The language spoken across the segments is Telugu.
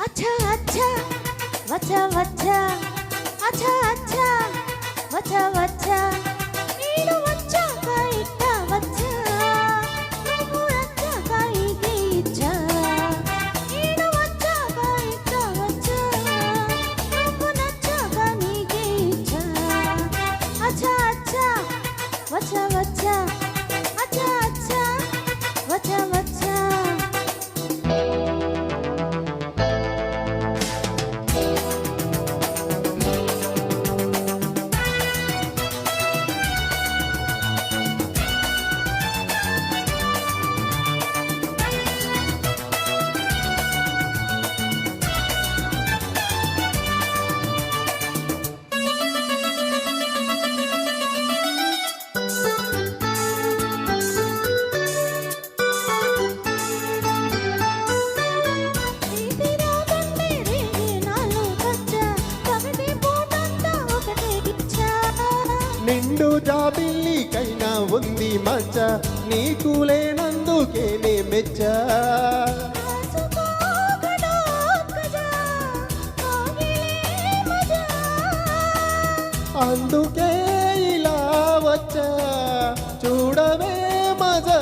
अच्छा अच्छा वचा वचा अच्छा अच्छा वचा वचा ఈడు వచ్చాక ఇట్ట వచ్చా నువ్వు వచ్చాక ఇది ఇచ్చా ఈడు వచ్చాక ఇట్ట వచ్చా నువ్వు నచ్చాక నీకే ఇచ్చా अच्छा अच्छा वचा वचा अच्छा अच्छा वचा वचा నిండు జాబిల్లికైనా ఉంది మచ్చ నీకు లేనందుకేనే మెచ్చ అందుకే ఇలా వచ్చా చూడవే మజా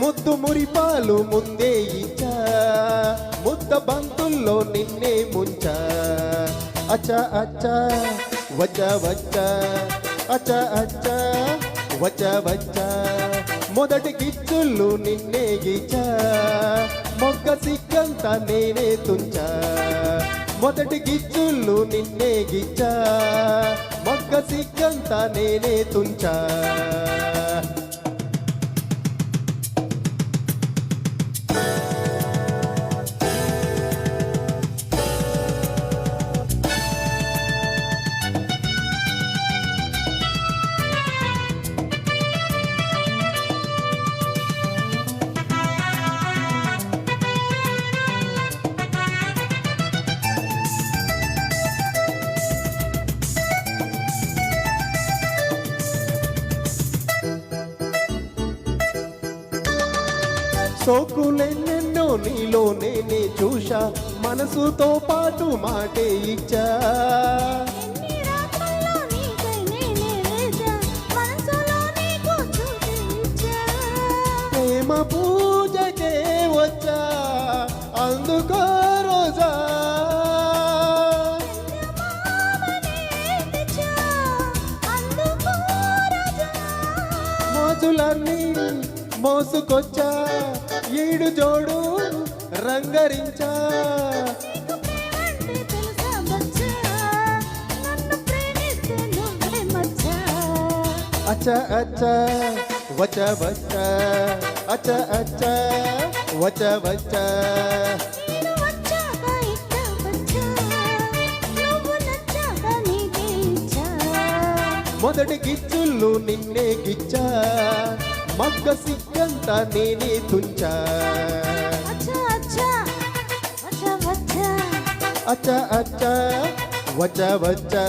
ముద్దు మురిపాలు ముందే ఇచ్చా ముద్ద బంతుల్లో నిన్నే ముంచా అచ్చా అచ్చా వచ్చా వచ్చా అచ్చా అచ్చా వచ్చా వచ్చా మొదటి గిచ్చుళ్ళు నిన్నే గిచ్చా మొగ్గ సిగ్గంతా నేనే తుంచా మొదటి గిచ్చుళ్ళు నిన్నే గిచ్చా మొగ్గ సిగ్గంతా నేనే తుంచా సోకులెన్నెన్నో నీలో నేనే చూశా మనసుతో పాటు మాటే ఇచ్చా ప్రేమ పూజకే వచ్చా అందుకో రోజా మోజులన్నీ మోసుకొచ్చా ఈడు జోడు రంగరించా అచ్చా అచ్చా వచ్చా వచ్చా అచ్చా అచ్చా వచ్చా వచ్చా మొదటి గిచ్చుళ్ళు నిన్నే గిచ్చా మగ్గ సిగ్గంతా నేనే తుంచా అచ్చా అచ్చా వచ్చా వచ్చా